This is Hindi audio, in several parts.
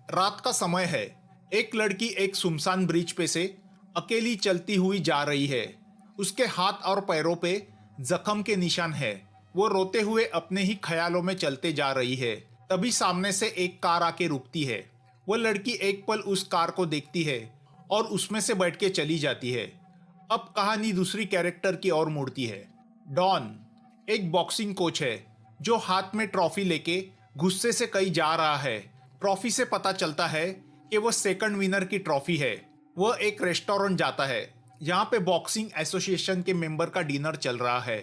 रात का समय है। एक लड़की एक सुनसान ब्रिज पे से अकेली चलती हुई जा रही है। उसके हाथ और पैरों पे जख्म के निशान है। वो रोते हुए अपने ही ख्यालों में चलते जा रही है। तभी सामने से एक कार आके रुकती है। वो लड़की एक पल उस कार को देखती है और उसमें से बैठ के चली जाती है। अब कहानी दूसरी कैरेक्टर की ओर मुड़ती है। डॉन एक बॉक्सिंग कोच है जो हाथ में ट्रॉफी लेके गुस्से से कहीं जा रहा है। ट्रॉफी से पता चलता है कि वो सेकंड विनर की ट्रॉफी है। वह एक रेस्टोरेंट जाता है जहाँ पे बॉक्सिंग एसोसिएशन के मेंबर का डिनर चल रहा है।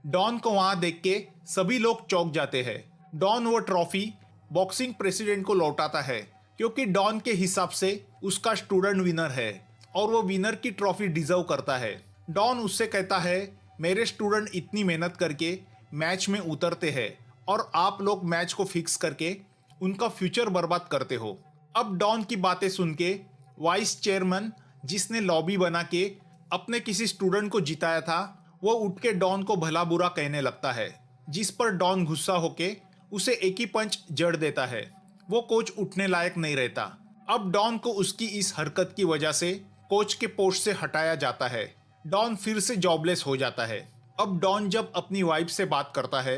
डॉन को वहां देख के सभी लोग चौंक जाते हैं। डॉन वो ट्रॉफी बॉक्सिंग प्रेसिडेंट को लौटाता है क्योंकि डॉन के हिसाब से उसका स्टूडेंट विनर है और वो विनर की ट्रॉफी डिजर्व करता है। डॉन उससे कहता है, मेरे स्टूडेंट इतनी मेहनत करके मैच में उतरते हैं और आप लोग मैच को फिक्स करके उनका फ्यूचर बर्बाद करते हो। अब डॉन की बातें सुन के वाइस चेयरमैन जिसने लॉबी बना के अपने किसी स्टूडेंट को जिताया था, वो उठ के डॉन को भला बुरा कहने लगता है, जिस पर डॉन गुस्सा होके उसे एक ही पंच जड़ देता है। वो कोच उठने लायक नहीं रहता। अब डॉन को उसकी इस हरकत की वजह से कोच के पोस्ट से हटाया जाता है। डॉन फिर से जॉबलेस हो जाता है। अब डॉन जब अपनी वाइफ से बात करता है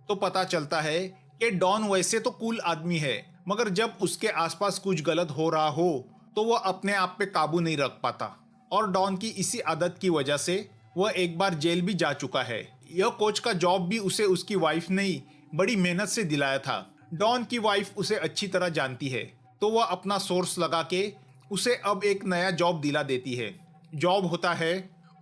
तो पता चलता है कि डॉन वैसे तो कूल आदमी है, मगर जब उसके आसपास कुछ गलत हो रहा हो तो वह अपने आप पे काबू नहीं रख पाता। और डॉन की इसी आदत की वजह से वह एक बार जेल भी जा चुका है। यह कोच का जॉब भी उसे उसकी वाइफ ने ही बड़ी मेहनत से दिलाया था। डॉन की वाइफ उसे अच्छी तरह जानती है तो वह अपना सोर्स लगा के उसे अब एक नया जॉब दिला देती है। जॉब होता है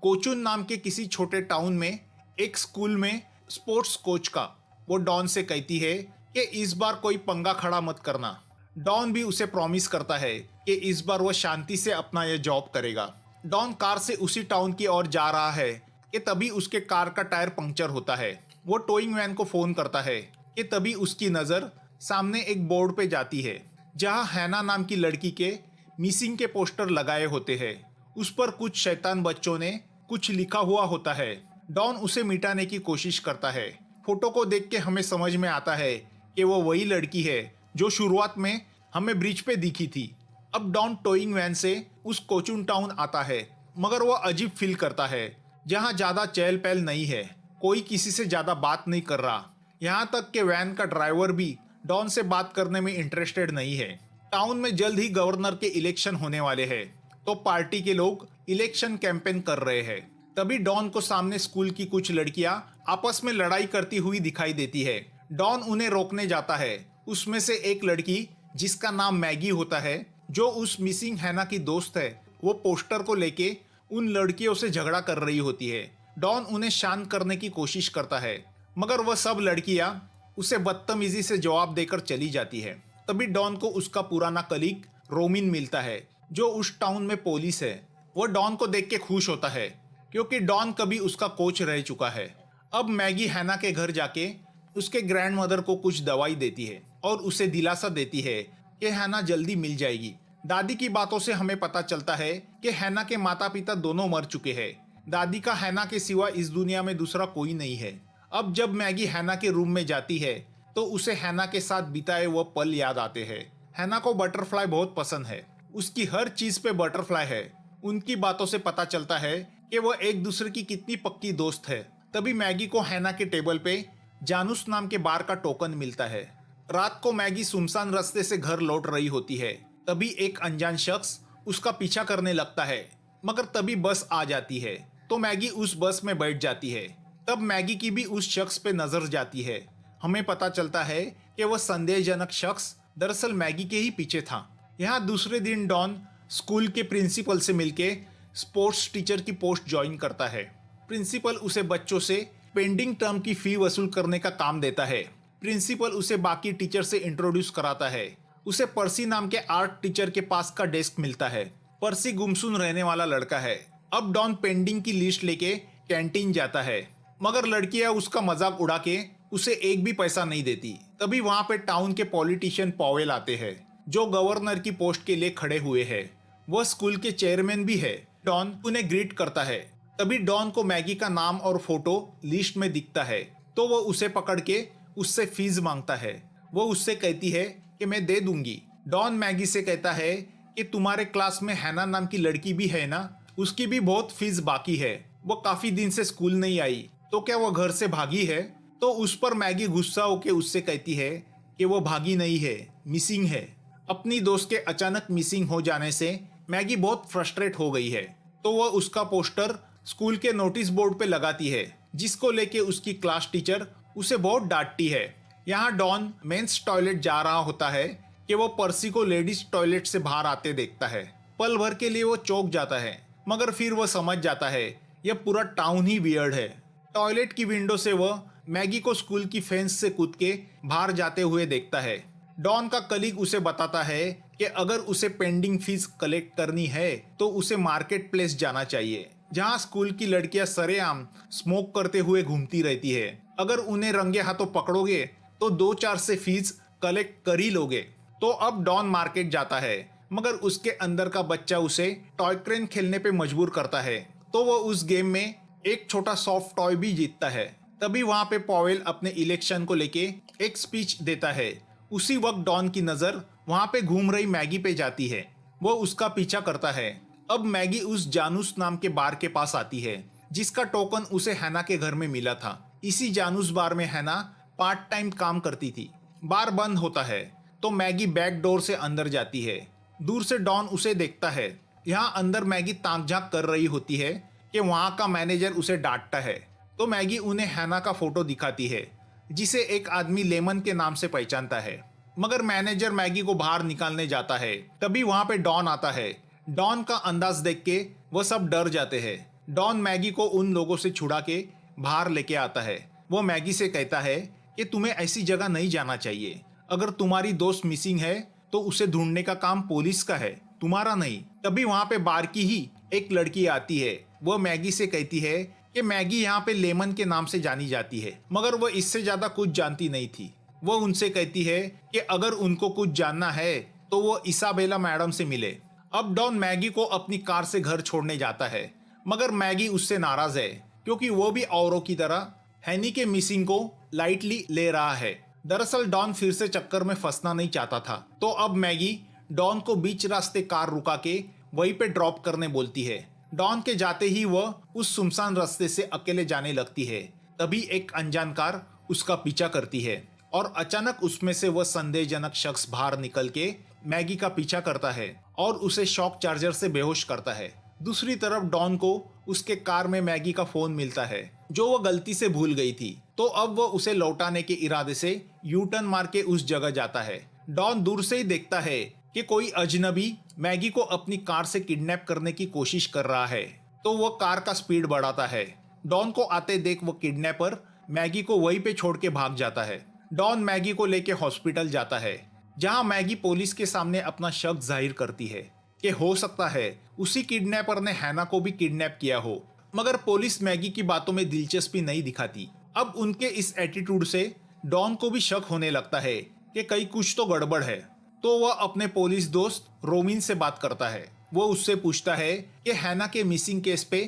कोचुन नाम के किसी छोटे टाउन में एक स्कूल में स्पोर्ट्स कोच का। वो डॉन से कहती है कि इस बार कोई पंगा खड़ा मत करना। डॉन भी उसे प्रॉमिस करता है कि इस बार वह शांति से अपना यह जॉब करेगा। डॉन कार से उसी टाउन की ओर जा रहा है कि तभी उसके कार का टायर पंक्चर होता है। वो टोइंग वैन को फोन करता है कि तभी उसकी नज़र सामने एक बोर्ड पे जाती है जहां हैना नाम की लड़की के मिसिंग के पोस्टर लगाए होते हैं। उस पर कुछ शैतान बच्चों ने कुछ लिखा हुआ होता है। डॉन उसे मिटाने की कोशिश करता है। फोटो को देख के हमें समझ में आता है कि वो वही लड़की है जो शुरुआत में हमें ब्रिज पे दिखी थी। अब डॉन टोइंग वैन से उस कोचुन टाउन आता है, मगर वह अजीब फील करता है जहाँ ज्यादा चहल पहल नहीं है। कोई किसी से ज्यादा बात नहीं कर रहा। यहाँ तक कि वैन का ड्राइवर भी डॉन से बात करने में इंटरेस्टेड नहीं है। टाउन में जल्द ही गवर्नर के इलेक्शन होने वाले हैं तो पार्टी के लोग इलेक्शन कैंपेन कर रहे हैं। तभी डॉन को सामने स्कूल की कुछ लड़कियां आपस में लड़ाई करती हुई दिखाई देती है। डॉन उन्हें रोकने जाता है। उसमें से एक लड़की जिसका नाम मैगी होता है, जो उस मिसिंग हैना की दोस्त है, वो पोस्टर को लेके उन लड़कियों से झगड़ा कर रही होती है। डॉन उन्हें शांत करने की कोशिश करता है, मगर वह सब लड़कियां उसे बदतमीजी से जवाब देकर चली जाती है। तभी डॉन को उसका पुराना कलीग रोमिन मिलता है जो उस टाउन में पुलिस है। वह डॉन को देख के खुश होता है क्योंकि डॉन कभी उसका कोच रह चुका है। अब मैगी हैना के घर जाके उसके ग्रैंड मदर को कुछ दवाई देती है और उसे दिलासा देती है कि हैना जल्दी मिल जाएगी। दादी की बातों से हमें पता चलता है कि हैना के माता पिता दोनों मर चुके हैं। दादी का हैना के सिवा इस दुनिया में दूसरा कोई नहीं है। अब जब मैगी हैना के रूम में जाती है तो उसे हैना के साथ बिताए वह पल याद आते हैं। हैना को बटरफ्लाई बहुत पसंद है। उसकी हर चीज पे बटरफ्लाई है। उनकी बातों से पता चलता है कि वह एक दूसरे की कितनी पक्की दोस्त है। तभी मैगी को हैना के टेबल पे जानूस नाम के बार का टोकन मिलता है। रात को मैगी सुनसान रास्ते से घर लौट रही होती है। तभी एक अनजान शख्स उसका पीछा करने लगता है, मगर तभी बस आ जाती है तो मैगी उस बस में बैठ जाती है। तब मैगी की भी उस शख्स पे नजर जाती है। हमें पता चलता है कि वह संदेहजनक शख्स दरअसल मैगी के ही पीछे था। यहाँ दूसरे दिन डॉन स्कूल के प्रिंसिपल से मिलके स्पोर्ट्स टीचर की पोस्ट ज्वाइन करता है। प्रिंसिपल उसे बच्चों से पेंडिंग टर्म की फी वसूल करने का काम देता है। प्रिंसिपल उसे बाकी टीचर से इंट्रोड्यूस कराता है। उसे पर्सी नाम के आर्ट टीचर के पास का डेस्क मिलता है। पर्सी गुमसुम रहने वाला लड़का है। अब डॉन पेंडिंग की लिस्ट लेके कैंटीन जाता है, मगर लड़कियां उसका मजाक उड़ा के उसे एक भी पैसा नहीं देती। तभी वहां पे टाउन के पॉलिटिशियन पॉवेल आते हैं जो गवर्नर की पोस्ट के लिए खड़े हुए हैं। वह स्कूल के चेयरमैन भी है। डॉन उन्हें ग्रीट करता है। तभी डॉन को मैगी का नाम और फोटो लिस्ट में दिखता है तो वह उसे पकड़ के उससे फीस मांगता है। वो उससे कहती है कि मैं दे दूंगी, डॉन मैगी से कहता है कि तुम्हारे क्लास में हैना नाम की लड़की भी है ना, उसकी भी बहुत फीस बाकी है, वो काफी दिन से स्कूल नहीं आई, तो क्या वो घर से भागी है? तो उस पर मैगी गुस्सा होके उससे कहती है कि वो भागी नहीं है, मिसिंग है। अपनी दोस्त के अचानक मिसिंग हो जाने से मैगी बहुत फ्रस्ट्रेट हो गई है, तो वह उसका पोस्टर स्कूल के नोटिस बोर्ड पे लगाती है, जिसको लेके उसकी क्लास टीचर उसे बहुत डांटती है। यहाँ डॉन मेंस टॉयलेट जा रहा होता है कि वो पर्सी को लेडीज टॉयलेट से बाहर आते देखता है। पल भर के लिए वो चौंक जाता है, मगर फिर वह समझ जाता है यह पूरा टाउन ही वियर्ड है। टॉयलेट की विंडो से वह मैगी को स्कूल की फेंस से कूद के बाहर जाते हुए देखता है। डॉन का कलीग उसे बताता है कि अगर उसे पेंडिंग फीस कलेक्ट करनी है तो उसे मार्केट प्लेस जाना चाहिए, जहां स्कूल की लड़कियां सरेआम स्मोक करते हुए घूमती रहती है। अगर उन्हें रंगे हाथों पकड़ोगे तो 2-4 से फीस कलेक्ट कर ही लोगे। तो अब डॉन मार्केट जाता है, मगर उसके अंदर का बच्चा उसे टॉय ट्रेन खेलने पे मजबूर करता है, तो वो उस गेम में एक छोटा सॉफ्ट टॉय भी जीतता है। तभी वहां पे पॉवेल अपने इलेक्शन को लेके एक स्पीच देता है। उसी वक्त डॉन की नजर वहां पे घूम रही मैगी पे जाती है। वो उसका पीछा करता है। अब मैगी उस जानूस नाम के बार के पास आती है, जिसका टोकन उसे हैना के घर में मिला था। इसी जानूस बार में हैना पार्ट टाइम काम करती थी। बार बंद होता है तो मैगी बैक डोर से अंदर जाती है। दूर से डॉन उसे देखता है। यहाँ अंदर मैगी ताक झांक कर रही होती है कि वहाँ का मैनेजर उसे डांटता है, तो मैगी उन्हें हैना का फोटो दिखाती है, जिसे एक आदमी लेमन के नाम से पहचानता है। मगर मैनेजर मैगी को बाहर निकालने जाता है, तभी वहाँ पे डॉन आता है। डॉन का अंदाज देख के वह सब डर जाते हैं। डॉन मैगी को उन लोगों से छुड़ा के बाहर लेके आता है। वो मैगी से कहता है कि तुम्हें ऐसी जगह नहीं जाना चाहिए। अगर तुम्हारी दोस्त मिसिंग है तो उसे ढूंढने का काम पुलिस का है, तुम्हारा नहीं। तभी वहाँ पे बार की ही एक लड़की आती है। वो मैगी से कहती है कि मैगी यहाँ पे लेमन के नाम से जानी जाती है, मगर वो इससे ज्यादा कुछ जानती नहीं थी। वो उनसे कहती है कि अगर उनको कुछ जानना है तो वो इसाबेला मैडम से मिले। अब डॉन मैगी को अपनी कार से घर छोड़ने जाता है, मगर मैगी उससे नाराज है, क्योंकि वो भी औरों की तरह हैनी के मिसिंग को लाइटली ले रहा है। दरअसल डॉन फिर से चक्कर में फंसना नहीं चाहता था, तो अब मैगी डॉन को बीच रास्ते कार रुका के वहीं पे ड्रॉप करने बोलती है। डॉन के जाते ही वह उस सुनसान रास्ते से अकेले जाने लगती है। तभी एक अनजान कार उसका पीछा करती है और अचानक उसमें से वह संदेहजनक शख्स बाहर निकल के मैगी का पीछा करता है और उसे शॉक चार्जर से बेहोश करता है। दूसरी तरफ डॉन को उसके कार में मैगी का फोन मिलता है, जो वह गलती से भूल गई थी, तो अब वह उसे लौटाने के इरादे से यू टर्न मार के उस जगह जाता है। डॉन दूर से ही देखता है कि कोई अजनबी मैगी को अपनी कार से किडनैप करने की कोशिश कर रहा है, तो वह कार का स्पीड बढ़ाता है। डॉन को आते देख वो किडनैपर मैगी को वहीं पे छोड़ के भाग जाता है। डॉन मैगी को लेके हॉस्पिटल जाता है, जहां मैगी पुलिस के सामने अपना शक जाहिर करती है कि हो सकता है उसी किडनैपर ने हैना को भी किडनैप किया हो, मगर पुलिस मैगी की बातों में दिलचस्पी नहीं दिखाती। अब उनके इस एटीट्यूड से डॉन को भी शक होने लगता है कि कहीं कुछ तो गड़बड़ है, तो वह अपने पुलिस दोस्त रोमिन से बात करता है। वो उससे पूछता है कि हैना के मिसिंग केस पे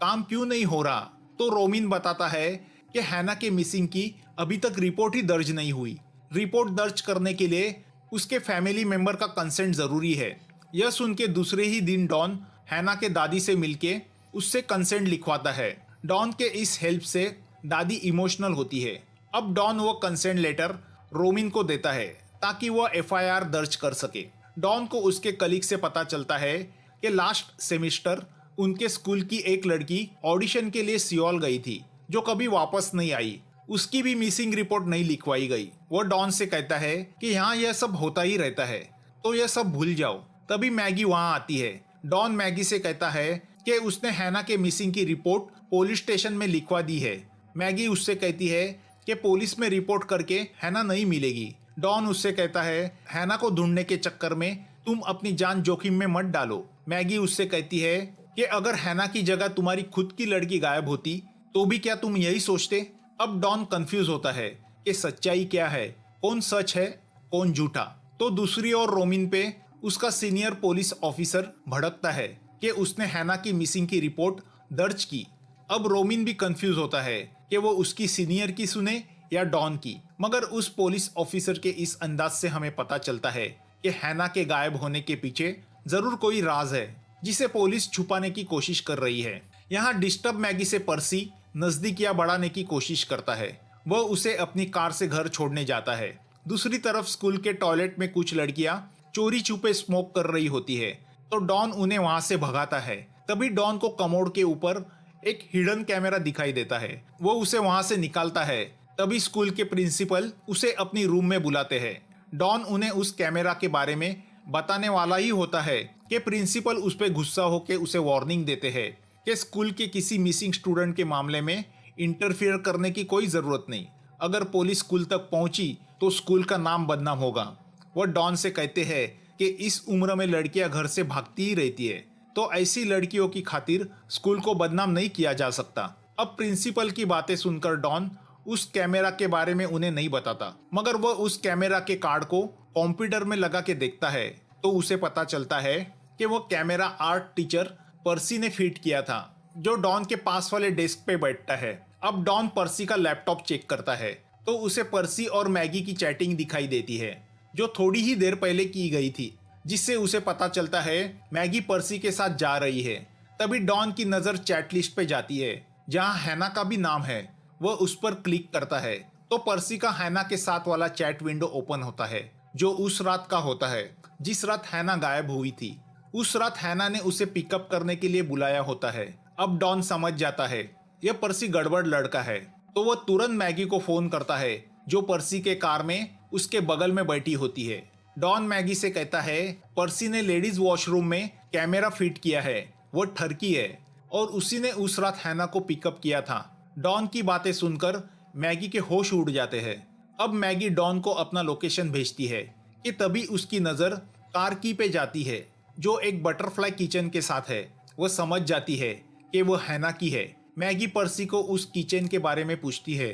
काम क्यों नहीं हो रहा, तो रोमिन बताता है कि हैना के मिसिंग की अभी तक रिपोर्ट ही दर्ज नहीं हुई। रिपोर्ट दर्ज करने के लिए उसके फैमिली मेंबर का कंसेंट जरूरी है। यह सुन के दूसरे ही दिन डॉन हैना के दादी से मिलके उससे कंसेंट लिखवाता है। डॉन के इस हेल्प से दादी इमोशनल होती है। अब डॉन वो कंसेंट लेटर रोमिन को देता है ताकि वह एफआईआर दर्ज कर सके। डॉन को उसके कलीग से पता चलता है कि लास्ट सेमेस्टर उनके स्कूल की एक लड़की ऑडिशन के लिए सियोल गई थी, जो कभी वापस नहीं आई। उसकी भी मिसिंग रिपोर्ट नहीं लिखवाई गई। वो डॉन से कहता है कि यहाँ यह सब होता ही रहता है, तो यह सब भूल जाओ। तभी मैगी वहाँ आती है। डॉन मैगी से कहता है कि उसने हैना के मिसिंग की रिपोर्ट पुलिस स्टेशन में लिखवा दी है। मैगी उससे कहती है कि पुलिस में रिपोर्ट करके हैना नहीं मिलेगी। डॉन उससे कहता है हैना को ढूंढने के चक्कर में तुम अपनी जान जोखिम में मत डालो। मैगी उससे कहती है कि अगर हैना की जगह तुम्हारी खुद की लड़की गायब होती तो भी क्या तुम यही सोचते। अब डॉन कंफ्यूज होता है कि सच्चाई क्या है, कौन सच है कौन झूठा। तो दूसरी ओर रोमिन पे उसका सीनियर पुलिस ऑफिसर भड़कता है कि उसने हैना की मिसिंग की रिपोर्ट दर्ज की। अब रोमिन भी कंफ्यूज होता है कि वो उसकी सीनियर की सुने या डॉन की, मगर उस पुलिस ऑफिसर के इस अंदाज से हमें पता चलता है कि हैना के गायब होने के पीछे जरूर कोई राज है जिसे पुलिस छुपाने की कोशिश कर रही है। यहाँ डिस्टर्ब मैगी से पर्सी नजदीकियां बढ़ाने की कोशिश करता है। वह उसे अपनी कार से घर छोड़ने जाता है। दूसरी तरफ स्कूल के टॉयलेट में कुछ लड़कियां चोरी छुपे स्मोक कर रही होती है, तो डॉन उन्हें वहां से भगाता है। तभी डॉन को कमोड के ऊपर एक हिडन कैमरा दिखाई देता है। वो उसे वहां से निकालता है। तभी स्कूल के प्रिंसिपल उसे अपनी रूम में बुलाते हैं। डॉन उन्हें उस कैमरा के बारे में बताने वाला ही होता है कि प्रिंसिपल उस पर गुस्सा होकर उसे वार्निंग देते हैं कि स्कूल के किसी मिसिंग स्टूडेंट के मामले में इंटरफियर करने की कोई जरूरत नहीं। अगर पुलिस स्कूल तक पहुंची तो स्कूल का नाम बदनाम होगा। वह डॉन से कहते हैं कि इस उम्र में लड़कियां घर से भागती ही रहती है, तो ऐसी लड़कियों की खातिर स्कूल को बदनाम नहीं किया जा सकता। अब प्रिंसिपल की बातें सुनकर डॉन उस कैमरा के बारे में उन्हें नहीं बताता, मगर वह उस कैमरा के कार्ड को कंप्यूटर में लगा के देखता है तो उसे पता चलता है कि वह कैमरा आर्ट टीचर पर्सी ने फिट किया था, जो डॉन के पास वाले डेस्क पे बैठता है। अब डॉन पर्सी का लैपटॉप चेक करता है तो उसे पर्सी और मैगी की चैटिंग दिखाई देती है, जो थोड़ी ही देर पहले की गई थी, जिससे उसे पता चलता है मैगी पर्सी के साथ जा रही है। तभी डॉन की नजर चैट लिस्ट पे जाती है जहां हैना का भी नाम है। वह उस पर क्लिक करता है तो पर्सी का हैना के साथ वाला चैट विंडो ओपन होता है, जो उस रात का होता है जिस रात हैना गायब हुई थी। उस रात हैना ने उसे पिकअप करने के लिए बुलाया होता है। अब डॉन समझ जाता है यह पर्सी गड़बड़ लड़का है, तो वह तुरंत मैगी को फोन करता है, जो पर्सी के कार में उसके बगल में बैठी होती है। डॉन मैगी से कहता है पर्सी ने लेडीज वॉशरूम में कैमरा फिट किया है, वो ठरकी है और उसी ने उस रात हैना को पिकअप किया था। डॉन की बातें सुनकर मैगी के होश उड़ जाते हैं। अब मैगी डॉन को अपना लोकेशन भेजती है कि तभी उसकी नज़र कार की पे जाती है, जो एक बटरफ्लाई किचन के साथ है। वह समझ जाती है कि वह हैना की है। मैगी पर्सी को उस किचन के बारे में पूछती है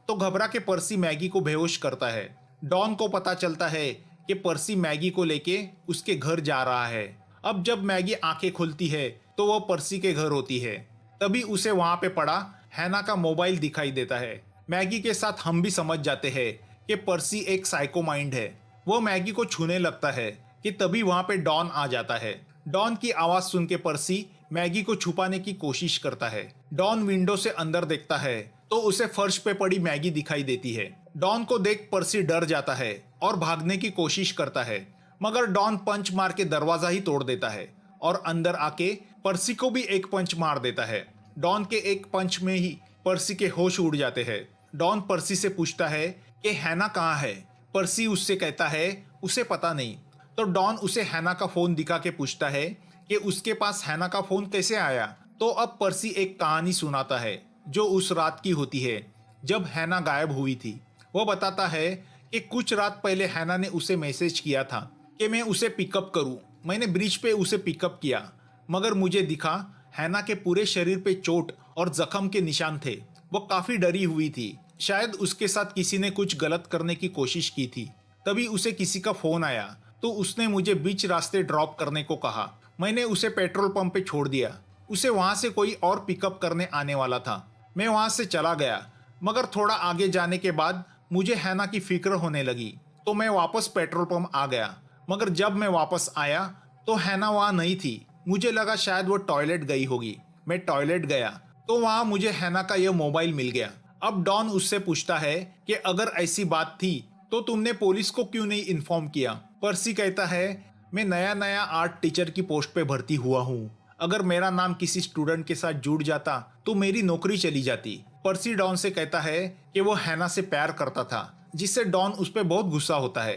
तो घबरा के पर्सी मैगी को बेहोश करता है। डॉन को पता चलता है कि पर्सी मैगी को लेके उसके घर जा रहा है। अब जब मैगी आंखें खुलती है तो वह पर्सी के घर होती है। तभी उसे वहां पे पड़ा हैना का मोबाइल दिखाई देता है। मैगी के साथ हम भी समझ जाते हैं कि पर्सी एक साइको माइंड है। वो मैगी को छूने लगता है कि तभी वहां पे डॉन आ जाता है। डॉन की आवाज सुन के पर्सी मैगी को छुपाने की कोशिश करता है। डॉन विंडो से अंदर देखता है तो उसे फर्श पे पड़ी मैगी दिखाई देती है। डॉन को देख पर्सी डर जाता है और भागने की कोशिश करता है, मगर डॉन पंच मार के दरवाजा ही तोड़ देता है और अंदर आके पर्सी को भी एक पंच मार देता है। डॉन के एक पंच में ही पर्सी के होश उड़ जाते हैं। डॉन पर्सी से पूछता है कि हैना कहाँ है। पर्सी उससे कहता है उसे पता नहीं। तो डॉन उसे हैना का फोन दिखा के पूछता है कि उसके पास हैना का फोन कैसे आया। तो अब पर्सी एक कहानी सुनाता है जो उस रात की होती है जब हैना गायब हुई थी। वो बताता है कि कुछ रात पहले हैना ने उसे मैसेज किया था कि मैं उसे पिकअप करूं। मैंने ब्रिज पे उसे पिकअप किया, मगर मुझे दिखा हैना के पूरे शरीर पे चोट और जख्म के निशान थे। वो काफी डरी हुई थी, शायद उसके साथ किसी ने कुछ गलत करने की कोशिश की थी। तभी उसे किसी का फोन आया तो उसने मुझे बीच रास्ते ड्रॉप करने को कहा। मैंने उसे पेट्रोल पंप पे छोड़ दिया। उसे वहां से कोई और पिकअप करने आने वाला था। मैं वहां से चला गया, मगर थोड़ा आगे जाने के बाद मुझे हैना की फिक्र होने लगी, तो मैं वापस पेट्रोल पंप आ गया। मगर जब मैं वापस आया तो हैना वहां नहीं थी। मुझे लगा शायद वो टॉयलेट गई होगी। मैं टॉयलेट गया तो वहां मुझे हैना का यह मोबाइल मिल गया। अब डॉन उससे पूछता है कि अगर ऐसी बात थी तो तुमने पुलिस को क्यों नहीं इन्फॉर्म किया। पर्सी कहता है मैं नया नया आर्ट टीचर की पोस्ट पे भर्ती हुआ हूँ। अगर मेरा नाम किसी स्टूडेंट के साथ जुड़ जाता तो मेरी नौकरी चली जाती। पर्सी डॉन से कहता है कि वो हैना से प्यार करता था, जिससे डॉन उस पर बहुत गुस्सा होता है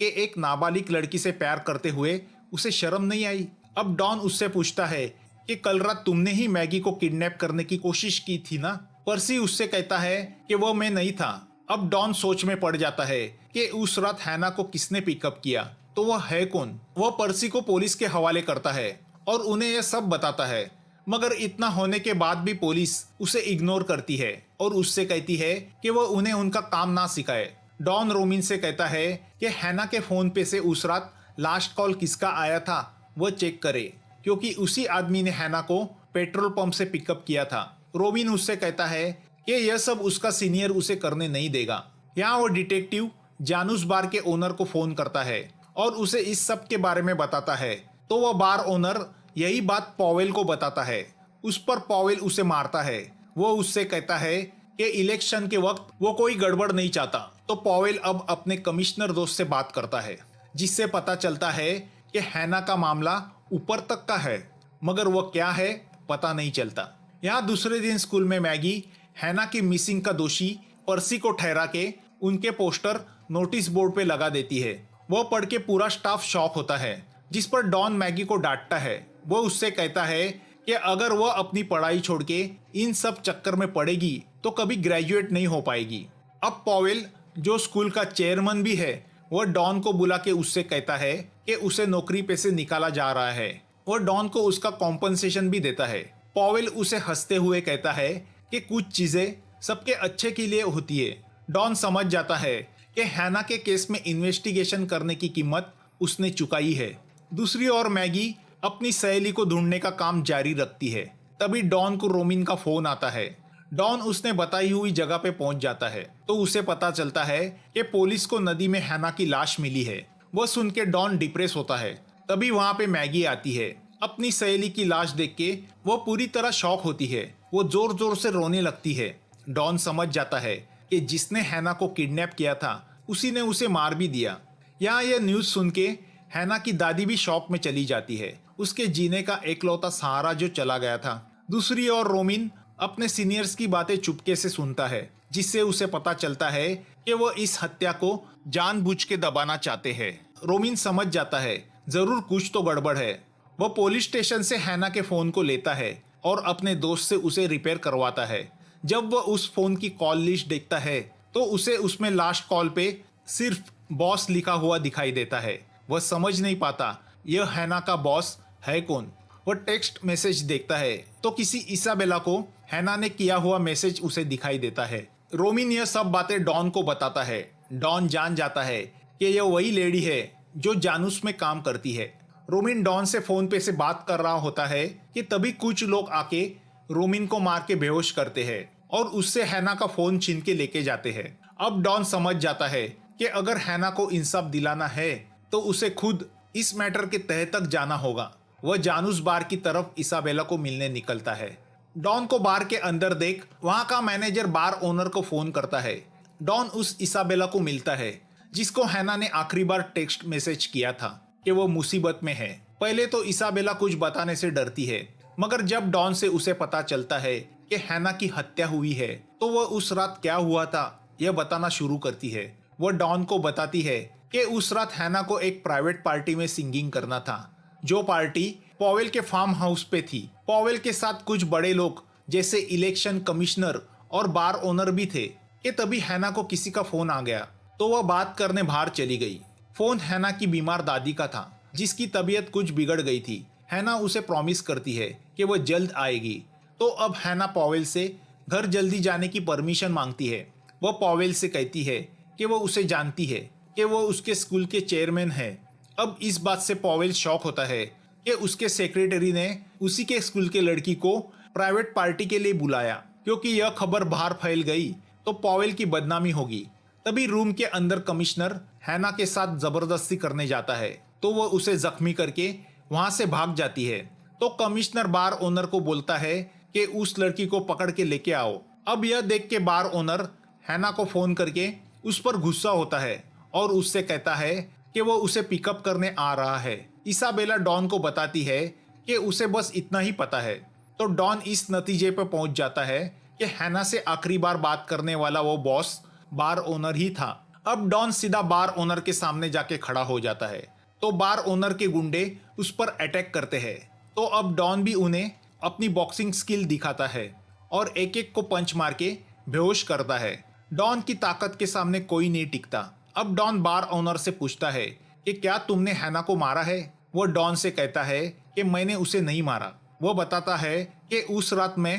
कि एक नाबालिग लड़की से प्यार करते हुए उसे शर्म नहीं आई। अब डॉन उससे पूछता है कि कल रात तुमने ही मैगी को किडनैप करने की कोशिश की थी ना। पर्सी उससे कहता है कि वो मैं नहीं था। अब डॉन सोच में पड़ जाता है कि उस रात हैना को किसने पिकअप किया, तो वह है कौन। वह पर्सी को पुलिस के हवाले करता है और उन्हें यह सब बताता है, मगर इतना होने के बाद भी पुलिस उसे इग्नोर करती है और उससे कहती है कि वह उन्हें उनका काम ना सिखाए। डॉन रोमिन से कहता है कि हैना के फोन पे से उस रात लास्ट कॉल किसका आया था वह चेक करे, क्योंकि उसी आदमी ने हैना को पेट्रोल पंप से पिकअप किया था। रोबिन उससे कहता है कि यह सब उसका सीनियर उसे करने नहीं देगा। यहाँ वो डिटेक्टिव जानूस बार के ओनर को फोन करता है और उसे इस सब के बारे में बताता है तो वह बार ओनर यही बात पॉवेल को बताता है। उस पर पॉवेल उसे मारता है। वो उससे कहता है कि इलेक्शन के वक्त वो कोई गड़बड़ नहीं चाहता। तो पॉवेल अब अपने कमिश्नर दोस्त से बात करता है, जिससे पता चलता है कि हैना का मामला ऊपर तक का है, मगर वो क्या है पता नहीं चलता। यहाँ दूसरे दिन स्कूल में मैगी हैना की मिसिंग का दोषी पर्सी को ठहरा के उनके पोस्टर नोटिस बोर्ड पे लगा देती है। वो पढ़ के पूरा स्टाफ शॉक होता है, जिस पर डॉन मैगी को डांटता है। वो उससे कहता है कि अगर वह अपनी पढ़ाई छोड़ के इन सब चक्कर में पड़ेगी तो कभी ग्रेजुएट नहीं हो पाएगी। अब पॉवेल, जो स्कूल का चेयरमैन भी है, वह डॉन को बुला के उससे कहता है कि उसे नौकरी पे से निकाला जा रहा है। वह डॉन को उसका कॉम्पनसेशन भी देता है। पॉवेल उसे हंसते हुए कहता है कि कुछ चीजें सबके अच्छे के लिए होती है। डॉन समझ जाता है कि हैना के केस में इन्वेस्टिगेशन करने की कीमत उसने चुकाई है। दूसरी ओर मैगी अपनी सहेली को ढूंढने का काम जारी रखती है। तभी डॉन को रोमिन का फोन आता है। डॉन उसने बताई हुई जगह पे पहुंच जाता है तो उसे पता चलता है कि पुलिस को नदी में हैना की लाश मिली है। वह सुन के डॉन डिप्रेस होता है। तभी वहां पे मैगी आती है। अपनी सहेली की लाश देख के वो पूरी तरह शॉक होती है। वो जोर जोर से रोने लगती है। डॉन समझ जाता है कि जिसने हैना को किडनैप किया था उसी ने उसे मार भी दिया। यहाँ यह न्यूज सुन के हैना की दादी भी शॉक में चली जाती है। उसके जीने का एकलौता सहारा जो चला गया था। दूसरी ओर रोमिन अपने सीनियर्स की बातें चुपके से सुनता है, जिससे उसे पता चलता है कि वो इस हत्या को जानबूझ के दबाना चाहते हैं। रोमिन समझ जाता है जरूर कुछ तो गड़बड़ है। वह पुलिस स्टेशन से हैना के फोन को लेता है और अपने दोस्त से उसे रिपेयर करवाता है। जब वह उस फोन की कॉल लिस्ट देखता है तो उसे उसमें लास्ट कॉल पे सिर्फ बॉस लिखा हुआ दिखाई देता है। वह समझ नहीं पाता यह हैना का बॉस है कौन। वह टेक्स्ट मैसेज देखता है तो किसी इसाबेला को हैना ने किया हुआ मैसेज उसे दिखाई देता है। रोमिन यह सब बातें डॉन को बताता है। डॉन जान जाता है कि यह वही लेडी है जो जानूस में काम करती है। रोमिन डॉन से फोन पे से बात कर रहा होता है कि तभी कुछ लोग आके रोमिन को मार के बेहोश करते हैं और उससे हैना का फोन छीन के लेके जाते हैं। अब डॉन समझ जाता है कि अगर हैना को इंसाफ दिलाना है तो उसे खुद इस मैटर के तह तक जाना होगा। वह जानूस बार की तरफ इसाबेला को मिलने निकलता है। डॉन को बार के अंदर देख वहां का मैनेजर बार ओनर को फोन करता है। डॉन उस इसाबेला को मिलता है जिसको हैना ने आखिरी बार टेक्स्ट मैसेज किया था कि वो मुसीबत में है। पहले तो इसाबेला कुछ बताने से डरती है, मगर जब डॉन से उसे पता चलता है कि हैना की हत्या हुई है तो वह उस रात क्या हुआ था यह बताना शुरू करती है। वह डॉन को बताती है कि उस रात हैना को एक प्राइवेट पार्टी में सिंगिंग करना था, जो पार्टी पॉवेल के फार्म हाउस पे थी। पॉवेल के साथ कुछ बड़े लोग जैसे इलेक्शन कमिश्नर और बार ओनर भी थे कि तभी हैना को किसी का फोन आ गया तो वह बात करने बाहर चली गई। फोन हैना की बीमार दादी का था, जिसकी तबीयत कुछ बिगड़ गई थी। हैना उसे प्रॉमिस करती है कि वह जल्द आएगी। तो अब हैना पॉवेल से घर जल्दी जाने की परमिशन मांगती है। वह पॉवेल से कहती है कि वह उसे जानती है कि वह उसके स्कूल के चेयरमैन है। अब इस बात से पॉवेल शॉक होता है कि उसके सेक्रेटरी ने उसी के स्कूल के लड़की को प्राइवेट पार्टी के लिए बुलाया, क्योंकि यह खबर बाहर फैल गई तो पॉवेल की बदनामी होगी। तभी रूम के अंदर कमिश्नर हैना के साथ जबरदस्ती करने जाता है तो वह उसे जख्मी करके वहां से भाग जाती है। तो कमिश्नर बार ओनर को बोलता है कि उस लड़की को पकड़ के लेके आओ। अब यह देख के बार ओनर हैना को फोन करके उस पर गुस्सा होता है और उससे कहता है कि वो उसे पिकअप करने आ रहा है। इसाबेला डॉन को बताती है कि उसे बस इतना ही पता है। तो डॉन इस नतीजे पर पहुंच जाता है कि हैना से आखिरी बार बात करने वाला वो बॉस बार ओनर ही था। अब डॉन सीधा बार ओनर के सामने जाके खड़ा हो जाता है तो बार ओनर के गुंडे उस पर अटैक करते हैं। तो अब डॉन भी उन्हें अपनी बॉक्सिंग स्किल दिखाता है और एक एक को पंच मार के बेहोश करता है। डॉन की ताकत के सामने कोई नहीं टिकता। अब डॉन बार ओनर से पूछता है कि क्या तुमने हैना को मारा है। वो डॉन से कहता है कि मैंने उसे नहीं मारा। वो बताता है कि उस रात मैं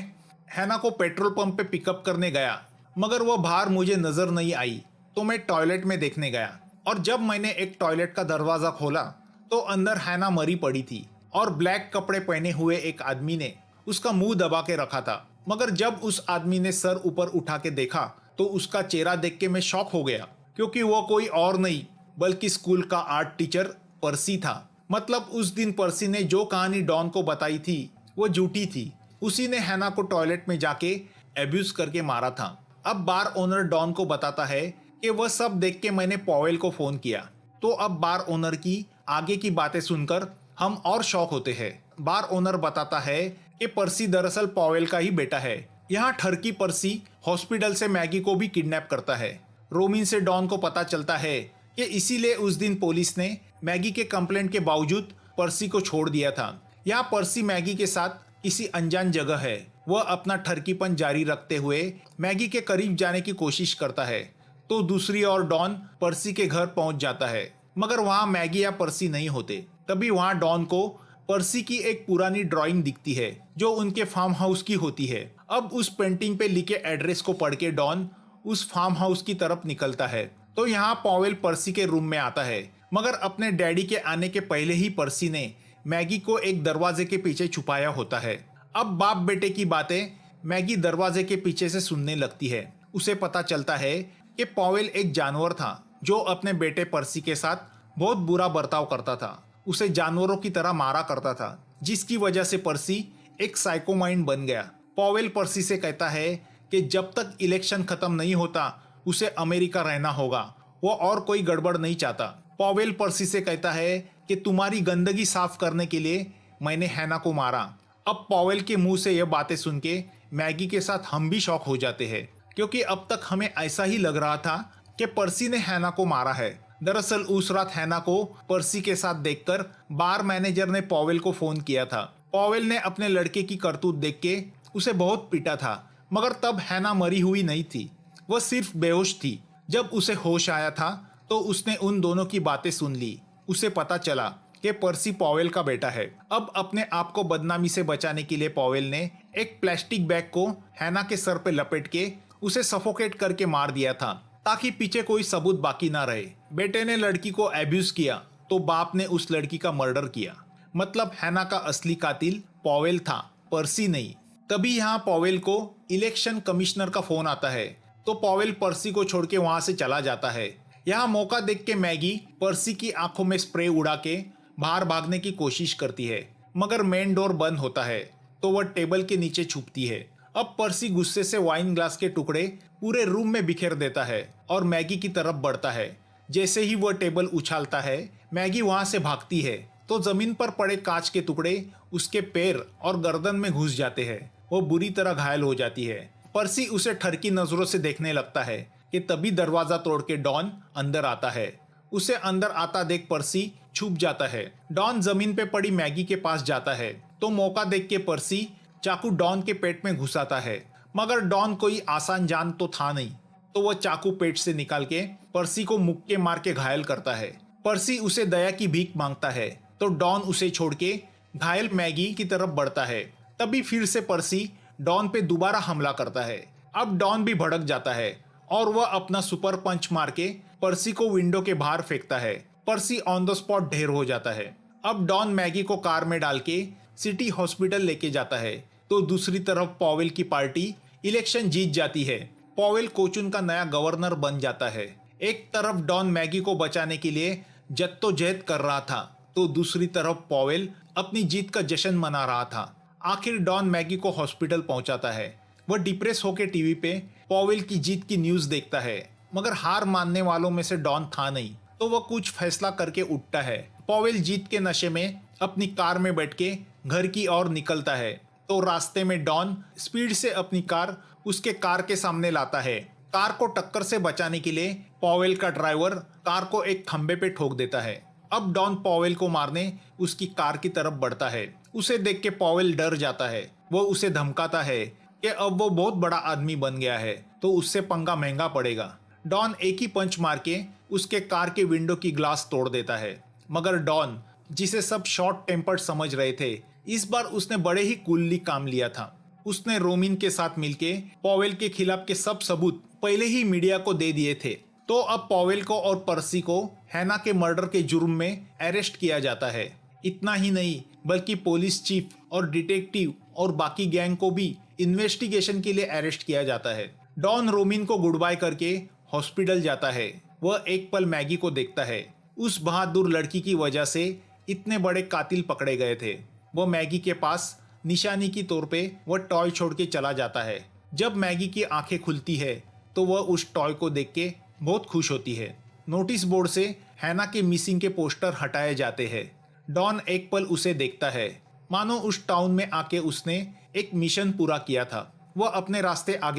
हैना को पेट्रोल पंप पे पिकअप करने गया, मगर वो बाहर मुझे नजर नहीं आई तो मैं टॉयलेट में देखने गया, और जब मैंने एक टॉयलेट का दरवाजा खोला तो अंदर हैना मरी पड़ी थी और ब्लैक कपड़े पहने हुए एक आदमी ने उसका मुंह दबा के रखा था। मगर जब उस आदमी ने सर ऊपर उठा के देखा तो उसका चेहरा देख के मैं शॉक हो गया, क्योंकि वो कोई और नहीं बल्कि स्कूल का आर्ट टीचर पर्सी था। मतलब उस दिन पर्सी ने जो कहानी डॉन को बताई थी वो झूठी थी। उसी ने हैना को टॉयलेट में जाके एब्यूज करके मारा था। अब बार ओनर डॉन को बताता है कि वह सब देख के मैंने पॉवेल को फोन किया। तो अब बार ओनर की आगे की बातें सुनकर हम और शॉक होते हैं। बार ओनर बताता है कि पर्सी दरअसल पॉवेल का ही बेटा है। यहाँ ठरकी पर्सी हॉस्पिटल से मैगी को भी किडनैप करता है। रोमिन से डॉन को पता चलता है कि इसीलिए उस दिन पुलिस ने मैगी के कंप्लेंट के बावजूद पर्सी को छोड़ दिया था। यहाँ पर्सी मैगी के साथ किसी अनजान जगह है। वह अपना ठरकीपन जारी रखते हुए मैगी के करीब जाने की कोशिश करता है। तो दूसरी ओर डॉन पर्सी के घर पहुंच जाता है, मगर वहां मैगी या पर्सी नहीं होते। तभी वहां डॉन को पर्सी की एक पुरानी ड्राइंग दिखती है जो उनके फार्म हाउस की होती है। अब उस पेंटिंग पे लिखे एड्रेस को पढ़ के डॉन उस फार्म हाउस की तरफ निकलता है। तो यहाँ पॉवेल पर्सी के रूम में आता है, मगर अपने डैडी के आने के पहले ही पर्सी ने मैगी को एक दरवाजे के पीछे छुपाया होता है। अब बाप बेटे की बातें मैगी दरवाजे के पीछे से सुनने लगती है। उसे पता चलता है कि पॉवेल एक जानवर था जो अपने बेटे पर्सी के साथ बहुत बुरा बर्ताव करता था। उसे जानवरों की तरह मारा करता था, जिसकी वजह से पर्सी एक साइकोमाइंड बन गया। पॉवेल पर्सी से कहता है कि जब तक इलेक्शन खत्म नहीं होता उसे अमेरिका रहना होगा। वो और कोई गड़बड़ नहीं चाहता। पॉवेल पर्सी से कहता है कि तुम्हारी गंदगी साफ करने के लिए मैंने हैना को मारा। अब पॉवेल के मुंह से यह बातें सुन के मैगी के साथ हम भी शॉक हो जाते हैं, क्योंकि अब तक हमें ऐसा ही लग रहा था कि पर्सी ने हैना को मारा है। दरअसल उस रात हैना को पर्सी के साथ देखकर बार मैनेजर ने पॉवेल को फोन किया था। पॉवेल ने अपने लड़के की करतूत देख के उसे बहुत पीटा था, मगर तब हैना मरी हुई नहीं थी, वह सिर्फ बेहोश थी। जब उसे होश आया था तो उसने उन दोनों की बातें सुन ली। उसे पता चला कि पर्सी पॉवेल का बेटा है। अब अपने आप को बदनामी से बचाने के लिए पॉवेल ने एक प्लास्टिक बैग को हैना के सर पे लपेट के उसे सफोकेट करके मार दिया था, ताकि पीछे कोई सबूत बाकी ना रहे। बेटे ने लड़की को एब्यूज किया तो बाप ने उस लड़की का मर्डर किया। मतलब हैना का असली कातिल पॉवेल था, पर्सी नहीं। तभी यहाँ पॉवेल को इलेक्शन कमिश्नर का फोन आता है, तो पॉवेल पर्सी को छोड़ के वहां से चला जाता है। यहाँ मौका देख के मैगी पर्सी की आंखों में स्प्रे उड़ा के बाहर भागने की कोशिश करती है, मगर मेन डोर बंद होता है तो वह टेबल के नीचे छुपती है। अब पर्सी गुस्से से वाइन ग्लास के टुकड़े पूरे रूम में बिखेर देता है और मैगी की तरफ बढ़ता है। जैसे ही वह टेबल उछालता है, मैगी वहां से भागती है तो जमीन पर पड़े कांच के टुकड़े उसके पैर और गर्दन में घुस जाते हैं। वो बुरी तरह घायल हो जाती है। पर्सी उसे ठरकी नजरों से देखने लगता है कि तभी दरवाजा तोड़ के डॉन अंदर आता है। उसे अंदर आता देख पर्सी छुप जाता है। डॉन जमीन पे पड़ी मैगी के पास जाता है तो मौका देख के पर्सी चाकू डॉन के पेट में घुसाता है, मगर डॉन कोई आसान जान तो था नहीं, तो वह चाकू पेट से निकाल के पर्सी को मुक्के मार के घायल करता है। पर्सी उसे दया की भीख मांगता है तो डॉन उसे छोड़ के घायल मैगी की तरफ बढ़ता है। तभी फिर से पर्सी डॉन पे दोबारा हमला करता है। अब डॉन भी भड़क जाता है और वह अपना सुपर पंच मार के पर्सी को विंडो के बाहर फेंकता है। पर्सी ऑन द स्पॉट ढेर हो जाता है। अब डॉन मैगी को कार में डाल के सिटी हॉस्पिटल लेके जाता है, तो दूसरी तरफ पॉवेल की पार्टी इलेक्शन जीत जाती है। पॉवेल कोचुन का नया गवर्नर बन जाता है। एक तरफ डॉन मैगी को बचाने के लिए जद्दोजहद कर रहा था, तो दूसरी तरफ पॉवेल अपनी जीत का जश्न मना रहा था। आखिर डॉन मैगी को हॉस्पिटल पहुंचाता है। वह डिप्रेस होकर टीवी पे पॉवेल की जीत की न्यूज देखता है, मगर हार मानने वालों में से डॉन था नहीं, तो वह कुछ फैसला करके उठता है। पॉवेल जीत के नशे में अपनी कार में बैठ के घर की ओर निकलता है, तो रास्ते में डॉन स्पीड से अपनी कार उसके कार के सामने लाता है। कार को टक्कर से बचाने के लिए पॉवेल का ड्राइवर कार को एक खंबे पे ठोक देता है। अब डॉन पॉवेल को मारने उसकी कार की तरफ बढ़ता है। उसे देख के पॉवेल डर जाता है। वो उसे धमकाता है कि अब वो बहुत बड़ा आदमी बन गया है, तो उससे पंगा महंगा पड़ेगा। डॉन एक ही पंच मार के उसके कार के विंडो की ग्लास तोड़ देता है, मगर डॉन, जिसे सब शॉर्ट टेम्पर्ड समझ रहे थे, इस बार उसने बड़े ही कूलली काम लिया था। उसने रोमिन के साथ मिलके पॉवेल के खिलाफ के सब सबूत पहले ही मीडिया को दे दिए थे। तो अब पॉवेल को और पर्सी को हैना के मर्डर के जुर्म में अरेस्ट किया जाता है। इतना ही नहीं, बल्कि पुलिस चीफ और डिटेक्टिव और बाकी गैंग को भी इन्वेस्टिगेशन के लिए अरेस्ट किया जाता है। डॉन रोमिन को गुड बाय करके हॉस्पिटल जाता है। वह एक पल मैगी को देखता है। उस बहादुर लड़की की वजह से इतने बड़े कातिल पकड़े गए थे। वह मैगी के पास निशानी की तौर पे वह टॉय छोड़ के चला जाता है। जब मैगी की आंखें खुलती है तो वह उस टॉय को देख के बहुत खुश होती है। नोटिस बोर्ड से हैना के मिसिंग के पोस्टर हटाए जाते हैं। डॉन एक पल उसे देखता है, मानो उस टाउन में आके उसने एक मिशन पूरा किया था। वह अपने रास्ते आगे